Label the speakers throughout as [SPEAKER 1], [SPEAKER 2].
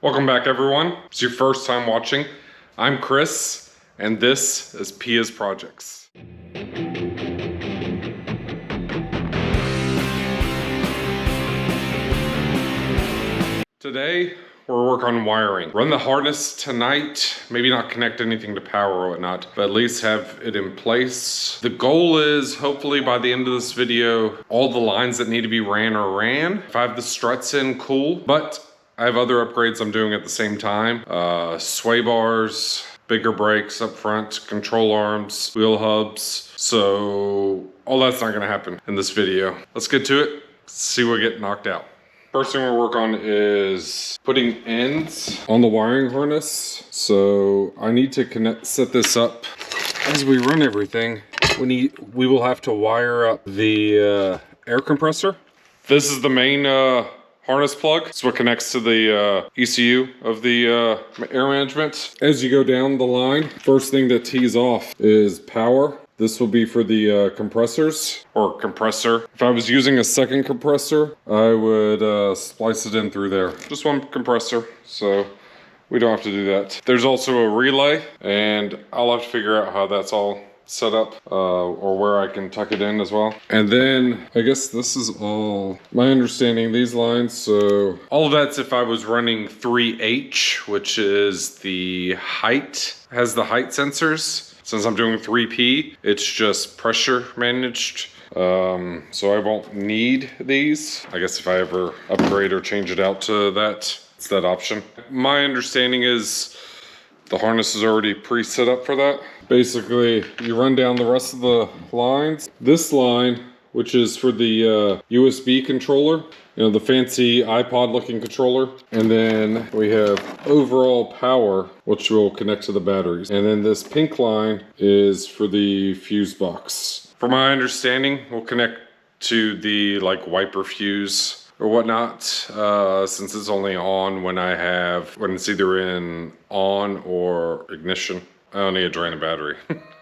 [SPEAKER 1] Welcome back, everyone. If it's your first time watching, I'm Chris, and this is Pia's Projects. Today, we're working on wiring. Run the harness tonight, maybe not connect anything to power or whatnot, but at least have it in place. The goal is, hopefully by the end of this video, all the lines that need to be ran are ran. If I have the struts in, cool, but I have other upgrades I'm doing at the same time. Sway bars, bigger brakes up front, control arms, wheel hubs. So all that's not gonna happen in this video. Let's get to it, see what get knocked out. First thing we'll work on is putting ends on the wiring harness. So I need to set this up. As we run everything, we will have to wire up the air compressor. This is the main harness plug. It's what connects to the ECU of the air management. As you go down the line, first thing that tees off is power. This will be for the compressors, or compressor. If I was using a second compressor, I would splice it in through there. Just one compressor, so we don't have to do that. There's also a relay, and I'll have to figure out how that's all set up or where I can tuck it in as well. And then I guess this is all my understanding, these lines. So all of that's if I was running 3H, which is the height, has the height sensors. Since I'm doing 3P, it's just pressure managed. So I won't need these. I guess if I ever upgrade or change it out to that, it's that option. My understanding is the harness is already pre-set up for that. Basically, you run down the rest of the lines. This line, which is for the USB controller, you know, the fancy iPod looking controller. And then we have overall power, which will connect to the batteries. And then this pink line is for the fuse box. From my understanding, we'll connect to the like wiper fuse or whatnot, since it's only on when it's either in on or ignition. I don't need to drain the battery.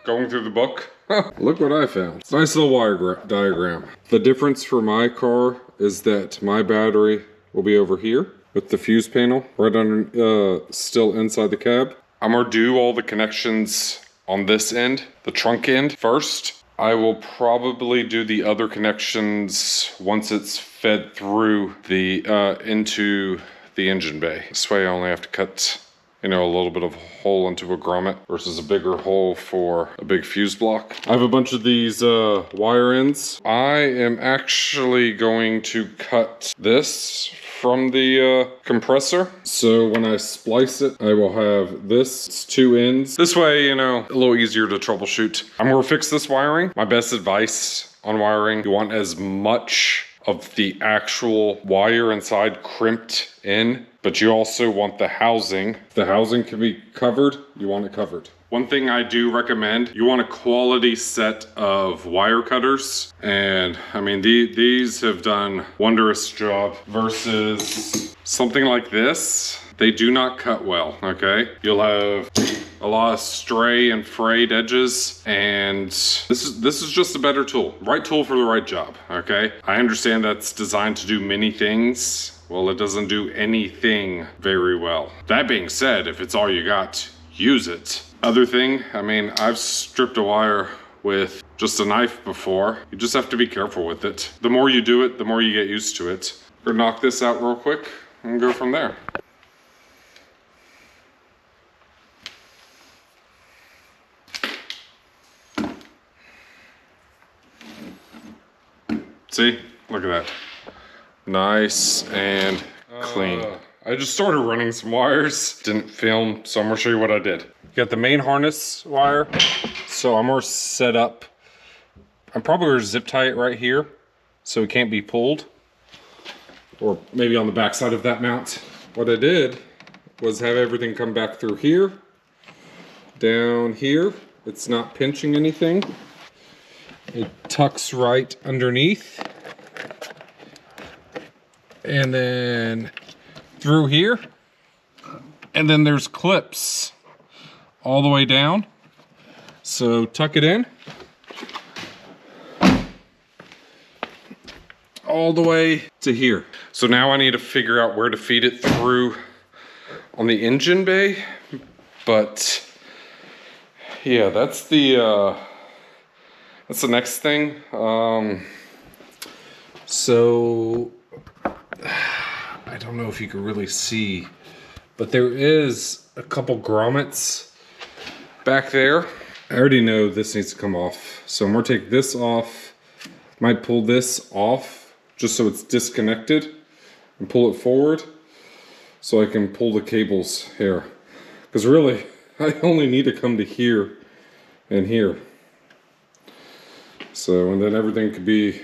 [SPEAKER 1] Going through the book, look what I found. It's a nice little wire diagram. The difference for my car is that my battery will be over here with the fuse panel right under, still inside the cab. I'm gonna do all the connections on this end, the trunk end first. I will probably do the other connections once it's fed through the into the engine bay. This way I only have to cut, you know, a little bit of hole into a grommet versus a bigger hole for a big fuse block. I have a bunch of these wire ends. I am actually going to cut this from the compressor. So when I splice it, I will have this. It's two ends. This way, you know, a little easier to troubleshoot. I'm gonna fix this wiring. My best advice on wiring, you want as much of the actual wire inside crimped in, but you also want the housing. If the housing can be covered, you want it covered. One thing I do recommend, you want a quality set of wire cutters. And I mean, these have done wondrous job versus something like this. They do not cut well, okay? You'll have a lot of stray and frayed edges, and this is just a better tool. Right tool for the right job, okay? I understand that's designed to do many things. Well, it doesn't do anything very well. That being said, if it's all you got, use it. Other thing, I mean, I've stripped a wire with just a knife before. You just have to be careful with it. The more you do it, the more you get used to it. We're gonna knock this out real quick and go from there. See, look at that. Nice and clean. I just started running some wires. Didn't film, so I'm gonna show you what I did. You got the main harness wire. So I'm gonna set up, I'm probably gonna zip tie it right here so it can't be pulled. Or maybe on the back side of that mount. What I did was have everything come back through here, down here. It's not pinching anything. It tucks right underneath. And then through here. And then there's clips all the way down. So tuck it in. All the way to here. So now I need to figure out where to feed it through on the engine bay, but yeah, that's the next thing. So I don't know if you can really see, but there is a couple grommets back there. I already know this needs to come off, so I'm gonna take this off. Might pull this off just so it's disconnected and pull it forward so I can pull the cables here. Because really, I only need to come to here and here. So, and then everything could be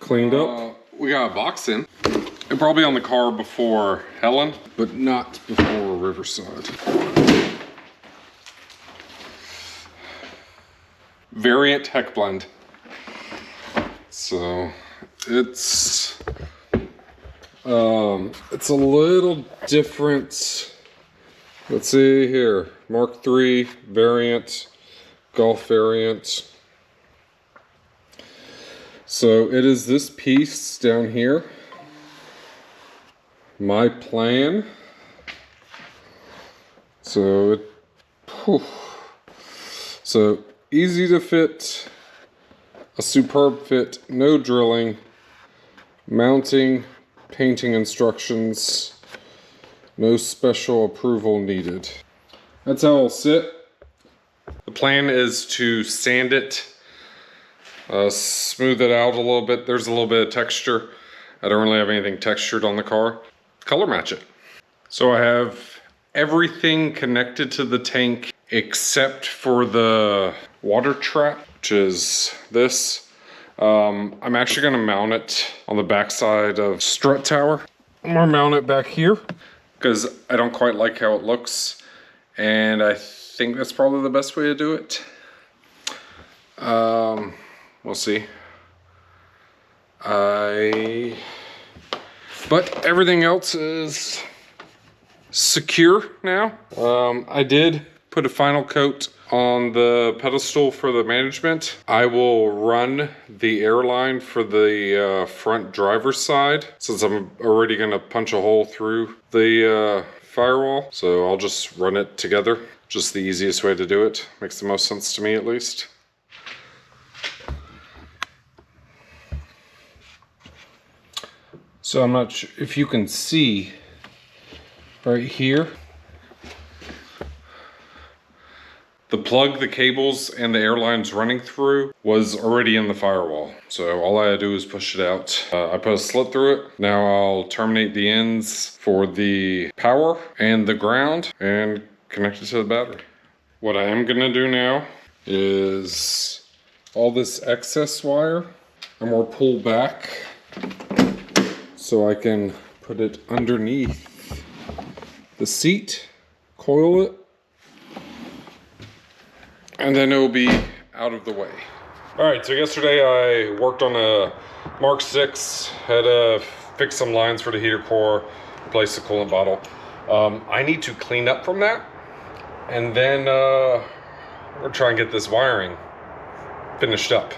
[SPEAKER 1] cleaned up. We got a box in. It'll probably on the car before Helen, but not before Riverside. Variant heck blend. So it's a little different. Let's see here, Mark III variant, Golf variant. So it is this piece down here. My plan. So so easy to fit, a superb fit, no drilling, mounting, painting instructions, no special approval needed. That's how it'll sit. The plan is to sand it, smooth it out a little bit. There's a little bit of texture. I don't really have anything textured on the car. Color match it. So I have everything connected to the tank except for the water trap, which is this. I'm actually gonna mount it on the backside of strut tower. I'm gonna mount it back here because I don't quite like how it looks, and I think that's probably the best way to do it. We'll see. But everything else is secure now. I did put a final coat on the pedestal for the management. I will run the airline for the front driver's side since I'm already gonna punch a hole through the firewall. So I'll just run it together. Just the easiest way to do it. Makes the most sense to me at least. So I'm not sure if you can see right here. The plug, the cables, and the airlines running through was already in the firewall. So all I had to do was push it out. I put a slit through it. Now I'll terminate the ends for the power and the ground and connect it to the battery. What I am gonna do now is all this excess wire, I'm gonna pull back so I can put it underneath the seat, coil it, and then it will be out of the way. All right, so yesterday I worked on a Mark VI, had to fix some lines for the heater core, replace the coolant bottle. I need to clean up from that, and then we're trying to get this wiring finished up.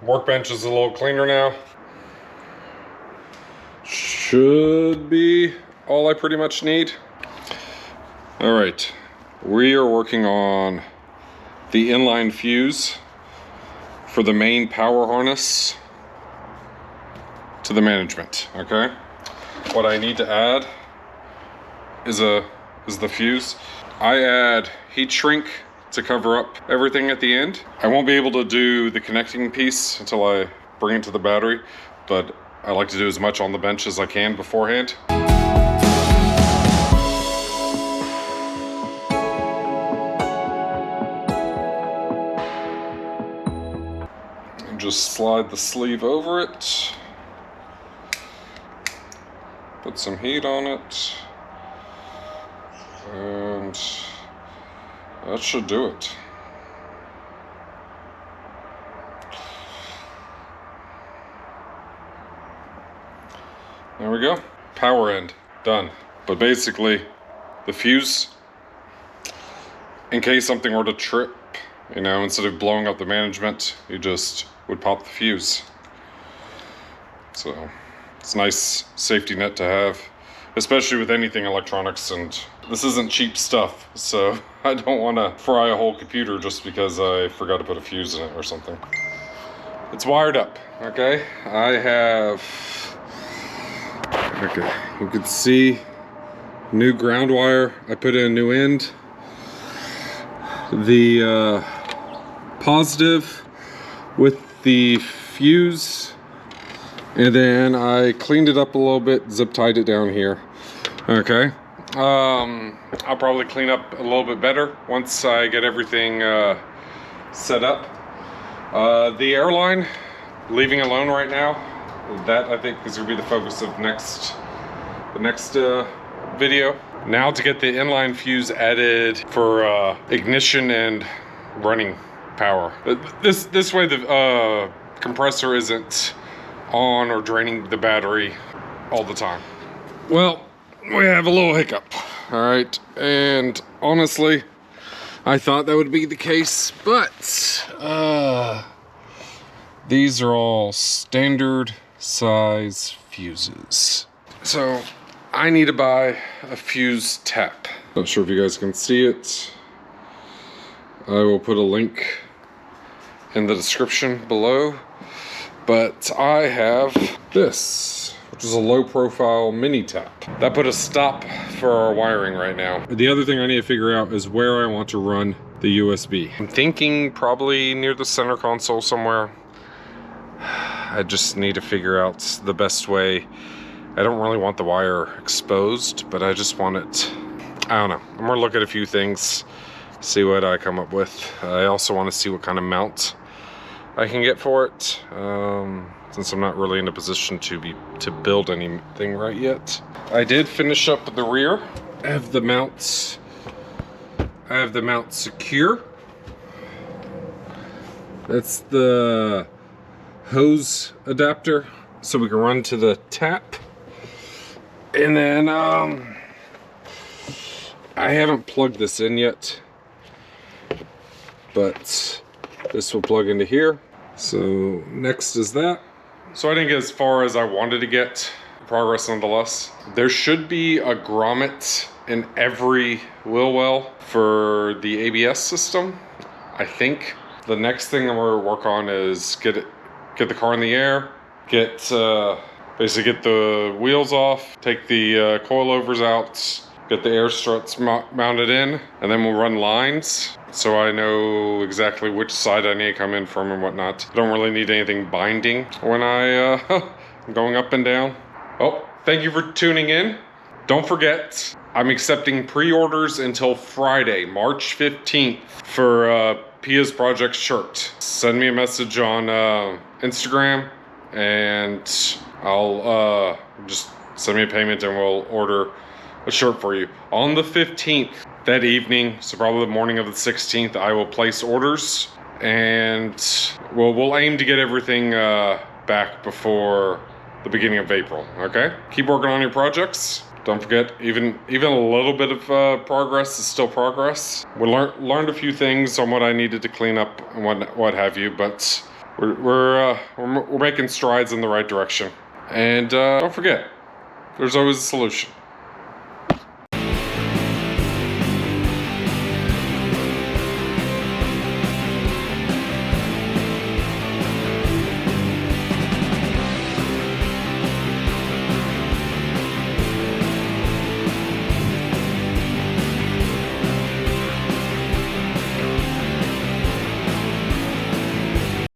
[SPEAKER 1] Workbench is a little cleaner now. Should be all I pretty much need. All right, we are working on the inline fuse for the main power harness to the management, okay? What I need to add is the fuse. I add heat shrink to cover up everything at the end. I won't be able to do the connecting piece until I bring it to the battery, but I like to do as much on the bench as I can beforehand. And just slide the sleeve over it. Put some heat on it. And that should do it. There we go. Power end, done. But basically, the fuse, in case something were to trip, you know, instead of blowing up the management, you just would pop the fuse. So, it's a nice safety net to have, especially with anything electronics, and this isn't cheap stuff, so I don't want to fry a whole computer just because I forgot to put a fuse in it or something. It's wired up, okay? I have, okay, you can see new ground wire. I put in a new end. The positive with the fuse, and then I cleaned it up a little bit, zip tied it down here. Okay. I'll probably clean up a little bit better once I get everything set up. The airline, leaving alone right now. That I think is gonna be the focus of the next video. Now to get the inline fuse added for ignition and running power. This way the compressor isn't on or draining the battery all the time. Well, we have a little hiccup, all right, and honestly I thought that would be the case, but these are all standard size fuses, so I need to buy a fuse tap. Not sure if you guys can see it. I will put a link in the description below, but I have this, which is a low profile mini tap. That put a stop for our wiring right now. The other thing I need to figure out is where I want to run the USB. I'm thinking probably near the center console somewhere. I just need to figure out the best way. I don't really want the wire exposed, but I just want it, I don't know. I'm gonna look at a few things, see what I come up with. I also want to see what kind of mount I can get for it, since I'm not really in a position to build anything right yet. I did finish up the rear. I have the mounts secure. That's the hose adapter, so we can run to the tap. And then I haven't plugged this in yet, but this will plug into here. So next is that. So I didn't get as far as I wanted to get. Progress nonetheless. There should be a grommet in every wheel well for the ABS system, I think. The next thing I'm gonna work on is get the car in the air, basically get the wheels off, take the coilovers out, get the air struts mounted in, and then we'll run lines so I know exactly which side I need to come in from and whatnot. I don't really need anything binding when I'm going up and down. Oh, thank you for tuning in. Don't forget, I'm accepting pre-orders until Friday, March 15th for Pia's Project shirt. Send me a message on Instagram and I'll just send me a payment and we'll order a shirt for you. On the 15th, that evening, so probably the morning of the 16th, I will place orders and we'll aim to get everything back before the beginning of April, okay? Keep working on your projects. Don't forget, even a little bit of progress is still progress. We learned a few things on what I needed to clean up and what have you, but We're making strides in the right direction. And don't forget, there's always a solution.